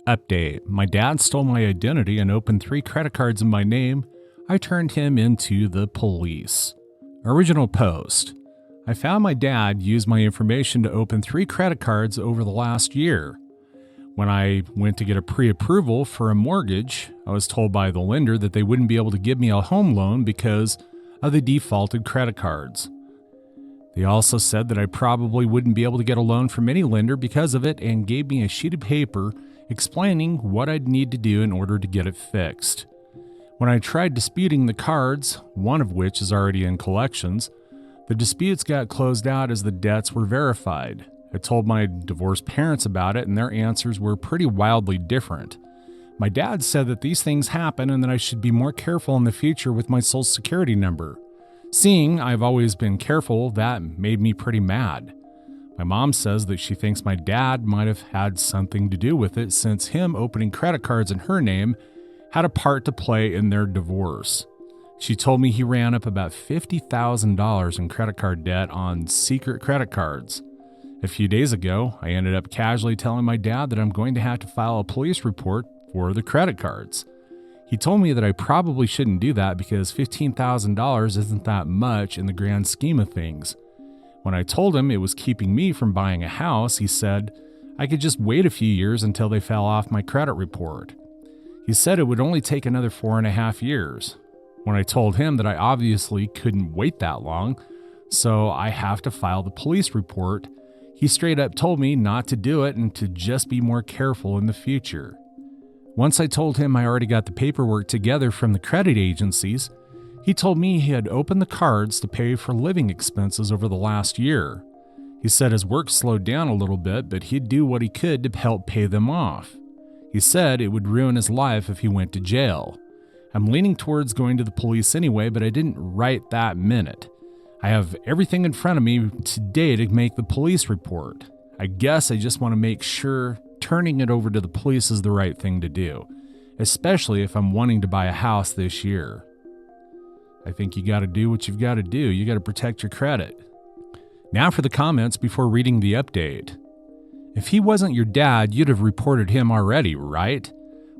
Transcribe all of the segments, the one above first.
Update. My dad stole my identity and opened 3 credit cards in my name. I turned him into the police. Original post. I found my dad used my information to open 3 credit cards over the last year. When I went to get a pre-approval for a mortgage, I was told by the lender that they wouldn't be able to give me a home loan because of the defaulted credit cards. They also said that I probably wouldn't be able to get a loan from any lender because of it and gave me a sheet of paper explaining what I'd need to do in order to get it fixed. When I tried disputing the cards, one of which is already in collections, the disputes got closed out as the debts were verified. I told my divorced parents about it and their answers were pretty wildly different. My dad said that these things happen and that I should be more careful in the future with my social security number. Seeing I've always been careful, that made me pretty mad. My mom says that she thinks my dad might have had something to do with it since him opening credit cards in her name had a part to play in their divorce. She told me he ran up about $50,000 in credit card debt on secret credit cards. A few days ago, I ended up casually telling my dad that I'm going to have to file a police report for the credit cards. He told me that I probably shouldn't do that because $15,000 isn't that much in the grand scheme of things. When I told him it was keeping me from buying a house, he said I could just wait a few years until they fell off my credit report. He said it would only take another 4.5 years. When I told him that I obviously couldn't wait that long, so I have to file the police report, he straight up told me not to do it and to just be more careful in the future. Once I told him I already got the paperwork together from the credit agencies, he told me he had opened the cards to pay for living expenses over the last year. He said his work slowed down a little bit, but he'd do what he could to help pay them off. He said it would ruin his life if he went to jail. I'm leaning towards going to the police anyway, but I didn't right that minute. I have everything in front of me today to make the police report. I guess I just want to make sure turning it over to the police is the right thing to do, especially if I'm wanting to buy a house this year. I think you got to do what you've got to do. You got to protect your credit. Now for the comments before reading the update. If he wasn't your dad, you'd have reported him already, right?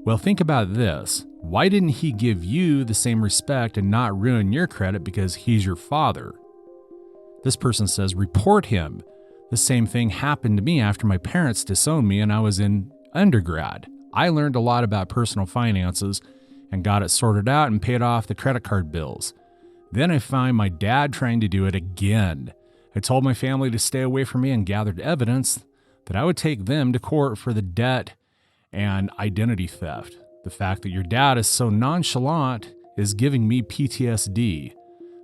Well, think about this. Why didn't he give you the same respect and not ruin your credit because he's your father? This person says, report him. The same thing happened to me after my parents disowned me and I was in undergrad. I learned a lot about personal finances and got it sorted out and paid off the credit card bills. Then I find my dad trying to do it again. I told my family to stay away from me and gathered evidence that I would take them to court for the debt and identity theft. The fact that your dad is so nonchalant is giving me PTSD.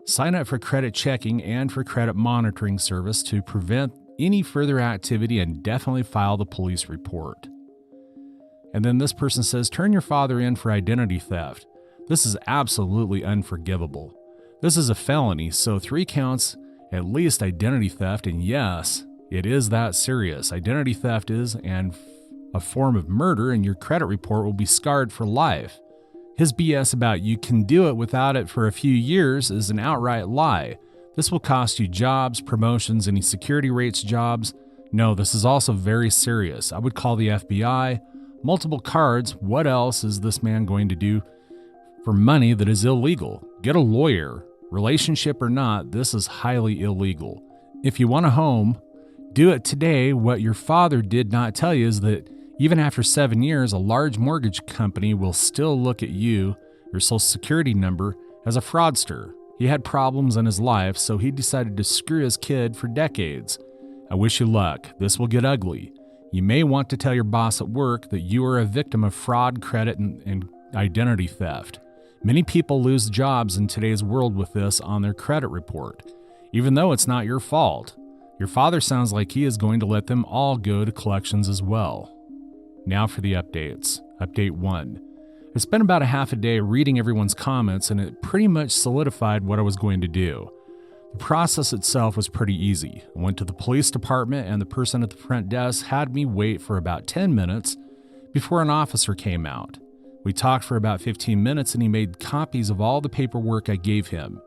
Sign up for credit checking and for credit monitoring service to prevent any further activity and definitely file the police report. And then this person says, turn your father in for identity theft. This is absolutely unforgivable. This is a felony, so 3 counts, at least identity theft, and yes, it is that serious. Identity theft is a form of murder, and your credit report will be scarred for life. His BS about you can do it without it for a few years is an outright lie. This will cost you jobs, promotions, any security rates jobs. No, this is also very serious. I would call the FBI. Multiple cards, what else is this man going to do for money that is illegal? Get a lawyer. Relationship or not, this is highly illegal. If you want a home, do it today. What your father did not tell you is that even after 7 years, a large mortgage company will still look at you, your social security number, as a fraudster. He had problems in his life, so he decided to screw his kid for decades. I wish you luck. This will get ugly. You may want to tell your boss at work that you are a victim of fraud, credit, and identity theft. Many people lose jobs in today's world with this on their credit report, even though it's not your fault. Your father sounds like he is going to let them all go to collections as well. Now for the updates. Update 1. I spent about a half a day reading everyone's comments and it pretty much solidified what I was going to do. The process itself was pretty easy. I went to the police department and the person at the front desk had me wait for about 10 minutes before an officer came out. We talked for about 15 minutes and he made copies of all the paperwork I gave him.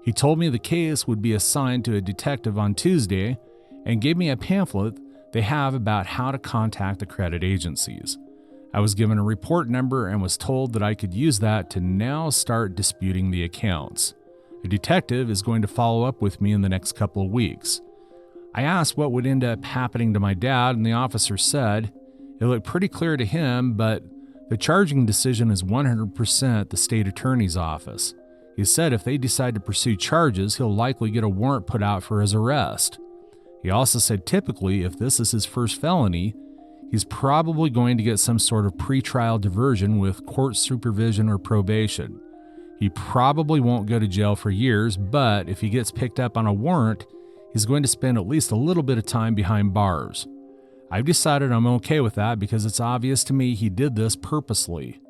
He told me the case would be assigned to a detective on Tuesday and gave me a pamphlet they have about how to contact the credit agencies. I was given a report number and was told that I could use that to now start disputing the accounts. A detective is going to follow up with me in the next couple of weeks. I asked what would end up happening to my dad, and the officer said it looked pretty clear to him, but the charging decision is 100% the state attorney's office. He said if they decide to pursue charges, he'll likely get a warrant put out for his arrest. He also said typically, if this is his first felony, he's probably going to get some sort of pretrial diversion with court supervision or probation. He probably won't go to jail for years, but if he gets picked up on a warrant, he's going to spend at least a little bit of time behind bars. I've decided I'm okay with that because it's obvious to me he did this purposely.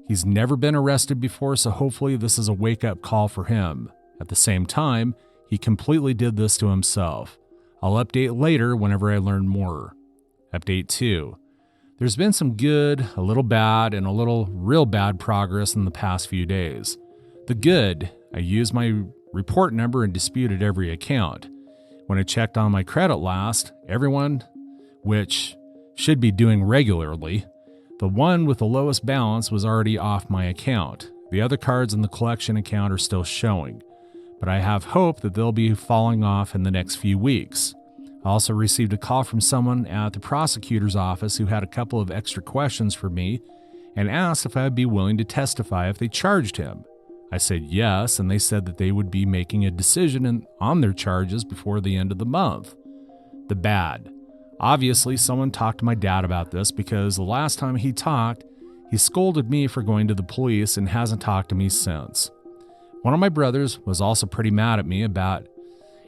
He's never been arrested before, so hopefully this is a wake-up call for him. At the same time, he completely did this to himself. I'll update later whenever I learn more. Update 2. There's been some good, a little bad, and a little real bad progress in the past few days. The good, I used my report number and disputed every account. When I checked on my credit last, everyone, which should be doing regularly, the one with the lowest balance was already off my account. The other cards in the collection account are still showing, but I have hope that they'll be falling off in the next few weeks. I also received a call from someone at the prosecutor's office who had a couple of extra questions for me and asked if I'd be willing to testify if they charged him. I said yes, and they said that they would be making a decision on their charges before the end of the month. The bad. Obviously, someone talked to my dad about this because the last time he talked, he scolded me for going to the police and hasn't talked to me since. One of my brothers was also pretty mad at me about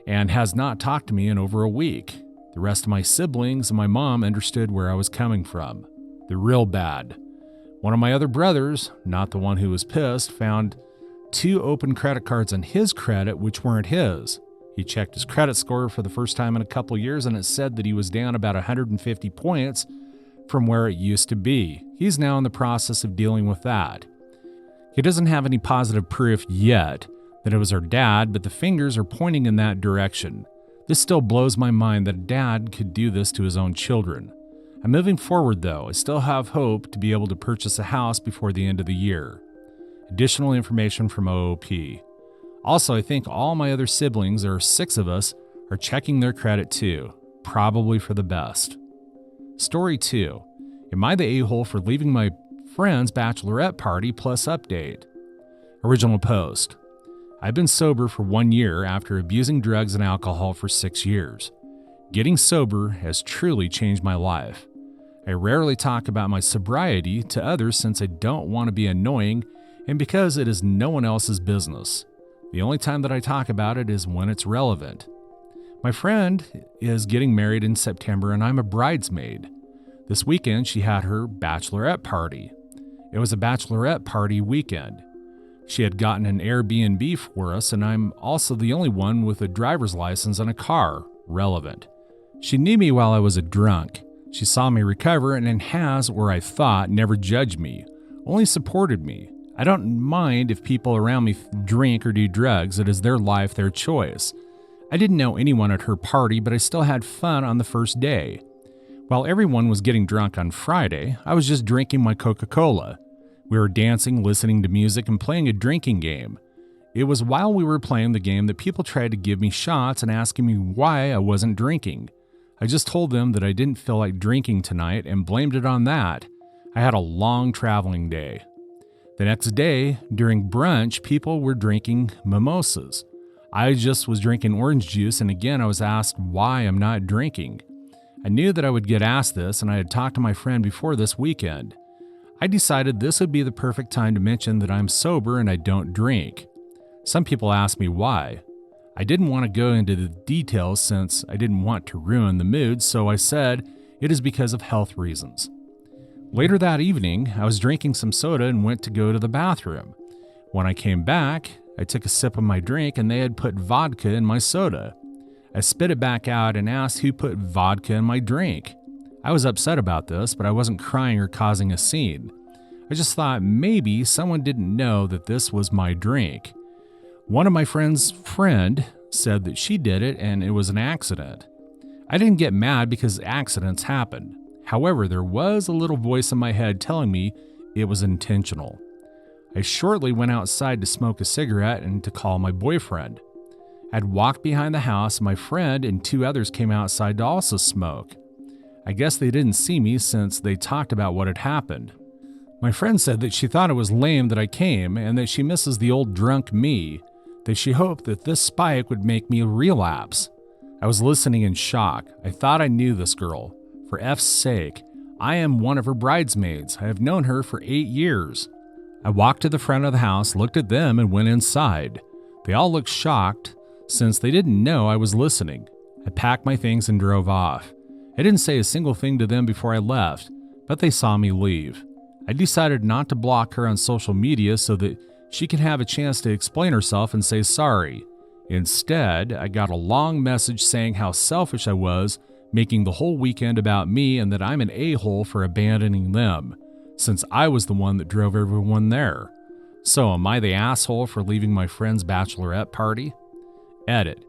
and has not talked to me in over a week. The rest of my siblings and my mom understood where I was coming from. The real bad. One of my other brothers, not the one who was pissed, found 2 open credit cards on his credit which weren't his. He checked his credit score for the first time in a couple years and it said that he was down about 150 points from where it used to be. He's now in the process of dealing with that. He doesn't have any positive proof yet that it was our dad, but the fingers are pointing in that direction. This still blows my mind that a dad could do this to his own children. I'm moving forward though. I still have hope to be able to purchase a house before the end of the year. Additional information from OOP. Also, I think all my other siblings, there are 6 of us, are checking their credit too, probably for the best. Story 2. Am I the a-hole for leaving my friend's bachelorette party plus update? Original post. I've been sober for 1 year after abusing drugs and alcohol for 6 years. Getting sober has truly changed my life. I rarely talk about my sobriety to others since I don't want to be annoying and because it is no one else's business. The only time that I talk about it is when it's relevant. My friend is getting married in September and I'm a bridesmaid. This weekend she had her bachelorette party. It was a bachelorette party weekend. She had gotten an Airbnb for us and I'm also the only one with a driver's license and a car. Relevant. She knew me while I was a drunk. She saw me recover and has, or I thought, never judged me, only supported me. I don't mind if people around me drink or do drugs. It is their life, their choice. I didn't know anyone at her party, but I still had fun on the first day. While everyone was getting drunk on Friday, I was just drinking my Coca-Cola. We were dancing, listening to music, and playing a drinking game. It was while we were playing the game that people tried to give me shots and asking me why I wasn't drinking. I just told them that I didn't feel like drinking tonight and blamed it on that. I had a long traveling day. The next day, during brunch, people were drinking mimosas. I just was drinking orange juice, and again I was asked why I'm not drinking. I knew that I would get asked this, and I had talked to my friend before this weekend. I decided this would be the perfect time to mention that I'm sober and I don't drink. Some people asked me why. I didn't want to go into the details since I didn't want to ruin the mood, so I said it is because of health reasons. Later that evening, I was drinking some soda and went to go to the bathroom. When I came back, I took a sip of my drink and they had put vodka in my soda. I spit it back out and asked who put vodka in my drink. I was upset about this, but I wasn't crying or causing a scene. I just thought maybe someone didn't know that this was my drink. One of my friend's friend said that she did it and it was an accident. I didn't get mad because accidents happen. However, there was a little voice in my head telling me it was intentional. I shortly went outside to smoke a cigarette and to call my boyfriend. I'd walked behind the house, and my friend and 2 others came outside to also smoke. I guess they didn't see me since they talked about what had happened. My friend said that she thought it was lame that I came and that she misses the old drunk me, that she hoped that this spike would make me relapse. I was listening in shock. I thought I knew this girl. For F's sake, I am one of her bridesmaids. I have known her for 8 years. I walked to the front of the house, looked at them, and went inside. They all looked shocked since they didn't know I was listening. I packed my things and drove off. I didn't say a single thing to them before I left, but they saw me leave. I decided not to block her on social media so that she could have a chance to explain herself and say sorry. Instead, I got a long message saying how selfish I was, making the whole weekend about me and that I'm an a-hole for abandoning them, since I was the one that drove everyone there. So am I the asshole for leaving my friend's bachelorette party? Edit.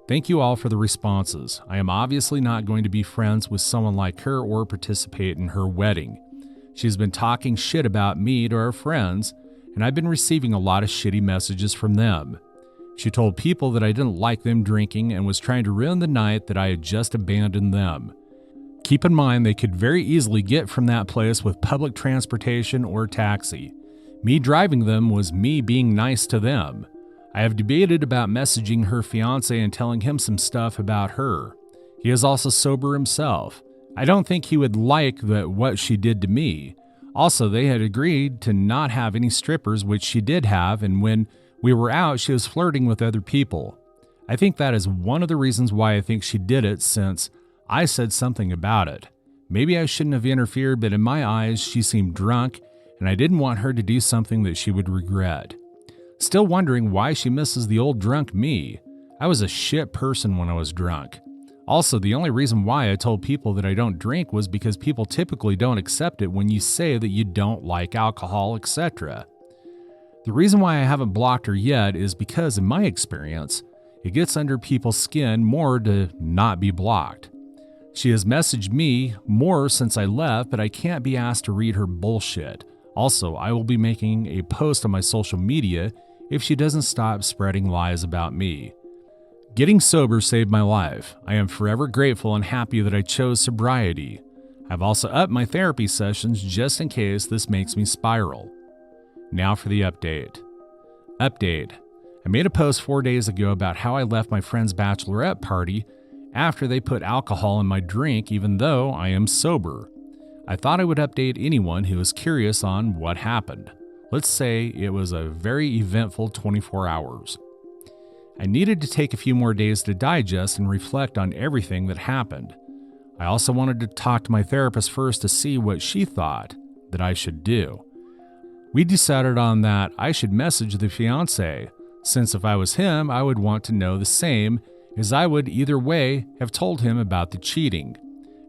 Thank you all for the responses. I am obviously not going to be friends with someone like her or participate in her wedding. She's been talking shit about me to her friends, and I've been receiving a lot of shitty messages from them. She told people that I didn't like them drinking and was trying to ruin the night that I had just abandoned them. Keep in mind they could very easily get from that place with public transportation or taxi. Me driving them was me being nice to them. I have debated about messaging her fiance and telling him some stuff about her. He is also sober himself. I don't think he would like what she did to me. Also, they had agreed to not have any strippers, which she did have, and when we were out, she was flirting with other people. I think that is one of the reasons why I think she did it, since I said something about it. Maybe I shouldn't have interfered, but in my eyes, she seemed drunk, and I didn't want her to do something that she would regret. Still wondering why she misses the old drunk me. I was a shit person when I was drunk. Also, the only reason why I told people that I don't drink was because people typically don't accept it when you say that you don't like alcohol, etc. The reason why I haven't blocked her yet is because, in my experience, it gets under people's skin more to not be blocked. She has messaged me more since I left, but I can't be asked to read her bullshit. Also, I will be making a post on my social media if she doesn't stop spreading lies about me. Getting sober saved my life. I am forever grateful and happy that I chose sobriety. I've also upped my therapy sessions just in case this makes me spiral. Now for the update. Update. I made a post 4 days ago about how I left my friend's bachelorette party after they put alcohol in my drink even though I am sober. I thought I would update anyone who is curious on what happened. Let's say it was a very eventful 24 hours. I needed to take a few more days to digest and reflect on everything that happened. I also wanted to talk to my therapist first to see what she thought that I should do. We decided on that I should message the fiancé, since if I was him, I would want to know the same, as I would either way have told him about the cheating.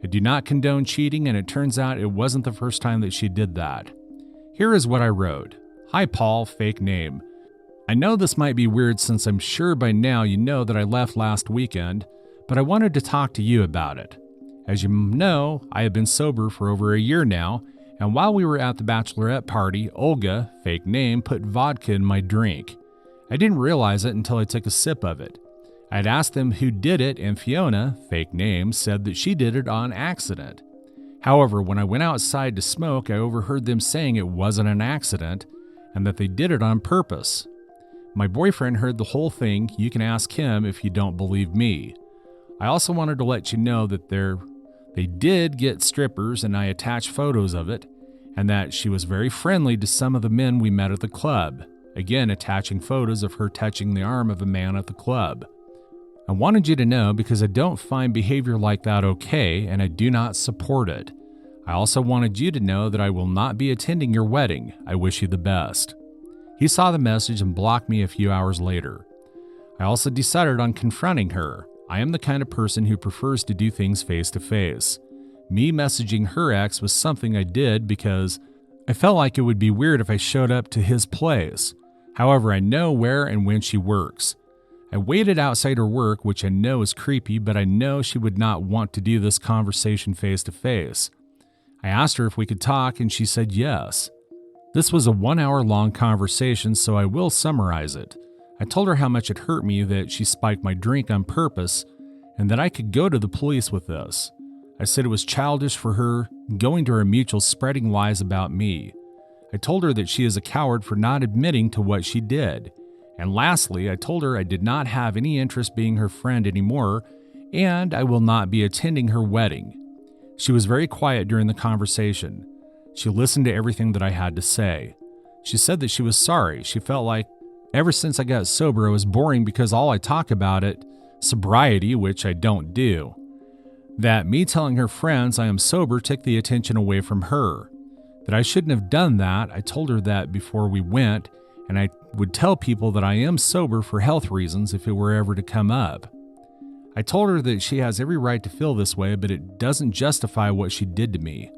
I do not condone cheating, and it turns out it wasn't the first time that she did that. Here is what I wrote. Hi Paul, fake name. I know this might be weird since I'm sure by now you know that I left last weekend, but I wanted to talk to you about it. As you know, I have been sober for over a year now, and while we were at the bachelorette party, Olga, fake name, put vodka in my drink. I didn't realize it until I took a sip of it. I had asked them who did it, and Fiona, fake name, said that she did it on accident. However, when I went outside to smoke, I overheard them saying it wasn't an accident and that they did it on purpose. My boyfriend heard the whole thing. You can ask him if you don't believe me. I also wanted to let you know that they did get strippers, and I attached photos of it, and that she was very friendly to some of the men we met at the club. Again, attaching photos of her touching the arm of a man at the club. I wanted you to know because I don't find behavior like that okay, and I do not support it. I also wanted you to know that I will not be attending your wedding. I wish you the best. He saw the message and blocked me a few hours later. I also decided on confronting her. I am the kind of person who prefers to do things face to face. Me messaging her ex was something I did because I felt like it would be weird if I showed up to his place. However, I know where and when she works. I waited outside her work, which I know is creepy, but I know she would not want to do this conversation face to face. I asked her if we could talk, and she said yes. This was a 1-hour-long conversation, so I will summarize it. I told her how much it hurt me that she spiked my drink on purpose and that I could go to the police with this. I said it was childish for her going to her mutual spreading lies about me. I told her that she is a coward for not admitting to what she did. And lastly, I told her I did not have any interest being her friend anymore, and I will not be attending her wedding. She was very quiet during the conversation. She listened to everything that I had to say. She said that she was sorry. She felt like ever since I got sober, it was boring because all I talk about it, sobriety, which I don't do. That me telling her friends I am sober took the attention away from her. That I shouldn't have done that. I told her that before we went, and I would tell people that I am sober for health reasons if it were ever to come up. I told her that she has every right to feel this way, but it doesn't justify what she did to me.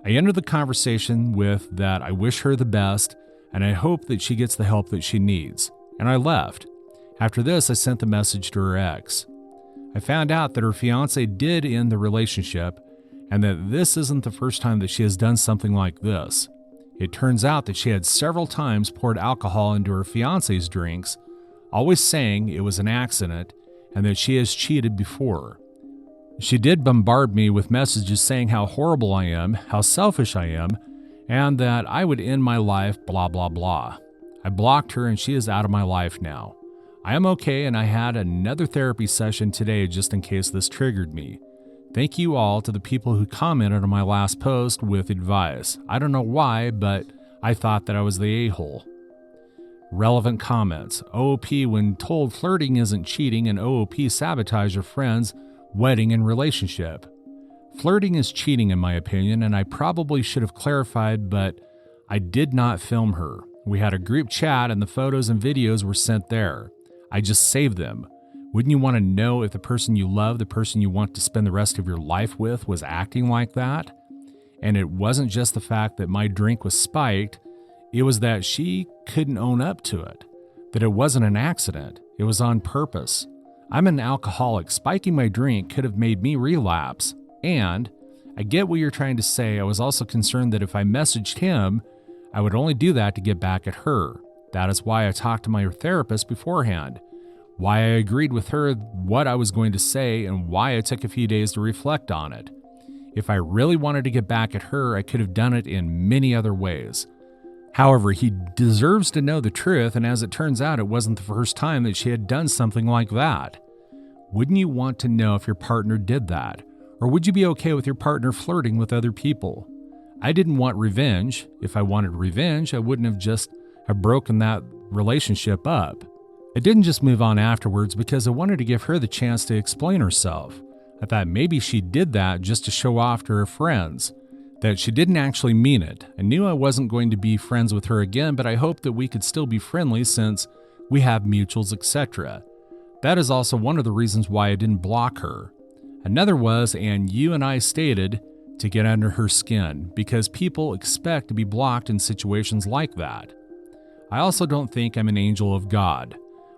I ended the conversation with that I wish her the best, and I hope that she gets the help that she needs, and I left. After this, I sent the message to her ex. I found out that her fiance did end the relationship, and that this isn't the first time that she has done something like this. It turns out that she had several times poured alcohol into her fiance's drinks, always saying it was an accident and that she has cheated before. She did bombard me with messages saying how horrible I am, how selfish I am, and that I would end my life, blah, blah, blah. I blocked her and she is out of my life now. I am okay, and I had another therapy session today just in case this triggered me. Thank you all to the people who commented on my last post with advice. I don't know why, but I thought that I was the a-hole. Relevant comments. OOP when told flirting isn't cheating, and OOP sabotage your friend's wedding and relationship. Flirting is cheating in my opinion, and I probably should have clarified, but I did not film her. We had a group chat and the photos and videos were sent there. I just saved them. Wouldn't you want to know if the person you love, the person you want to spend the rest of your life with, was acting like that? And it wasn't just the fact that my drink was spiked, it was that she couldn't own up to it, that it wasn't an accident, it was on purpose. I'm an alcoholic. Spiking my drink could have made me relapse. And I get what you're trying to say. I was also concerned that if I messaged him, I would only do that to get back at her. That is why I talked to my therapist beforehand, why I agreed with her what I was going to say, and why I took a few days to reflect on it. If I really wanted to get back at her, I could have done it in many other ways. However, he deserves to know the truth, and as it turns out, it wasn't the first time that she had done something like that. Wouldn't you want to know if your partner did that? Or would you be okay with your partner flirting with other people? I didn't want revenge. If I wanted revenge, I wouldn't have broken that relationship up. I didn't just move on afterwards because I wanted to give her the chance to explain herself. I thought maybe she did that just to show off to her friends, that she didn't actually mean it. I knew I wasn't going to be friends with her again, but I hoped that we could still be friendly since we have mutuals, etc. That is also one of the reasons why I didn't block her. Another was, and you and I stated, to get under her skin, because people expect to be blocked in situations like that. I also don't think I'm an angel of God.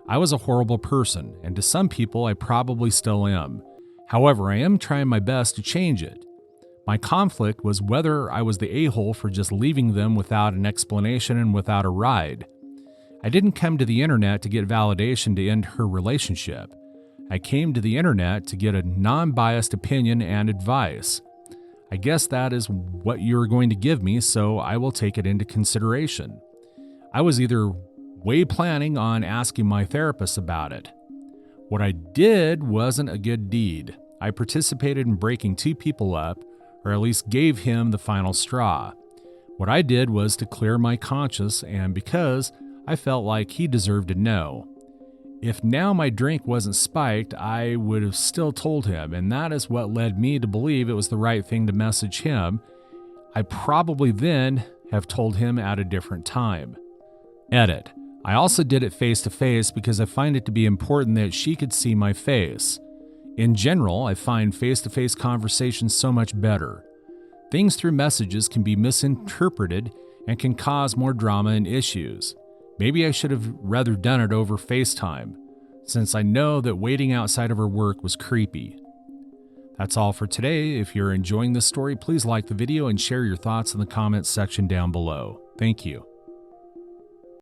I was a horrible person, and to some people I probably still am. However, I am trying my best to change it. My conflict was whether I was the a-hole for just leaving them without an explanation and without a ride. I didn't come to the internet to get validation to end her relationship. I came to the internet to get a non-biased opinion and advice. I guess that is what you're going to give me, so I will take it into consideration. I was either way planning on asking my therapist about it. What I did wasn't a good deed. I participated in breaking two people up, or at least gave him the final straw. What I did was to clear my conscience, and because I felt like he deserved to know. If now my drink wasn't spiked, I would have still told him, and that is what led me to believe it was the right thing to message him. I probably then have told him at a different time. Edit. I also did it face-to-face because I find it to be important that she could see my face. In general, I find face-to-face conversations so much better. Things through messages can be misinterpreted and can cause more drama and issues. Maybe I should have rather done it over FaceTime, since I know that waiting outside of her work was creepy. That's all for today. If you're enjoying this story, please like the video and share your thoughts in the comments section down below. Thank you.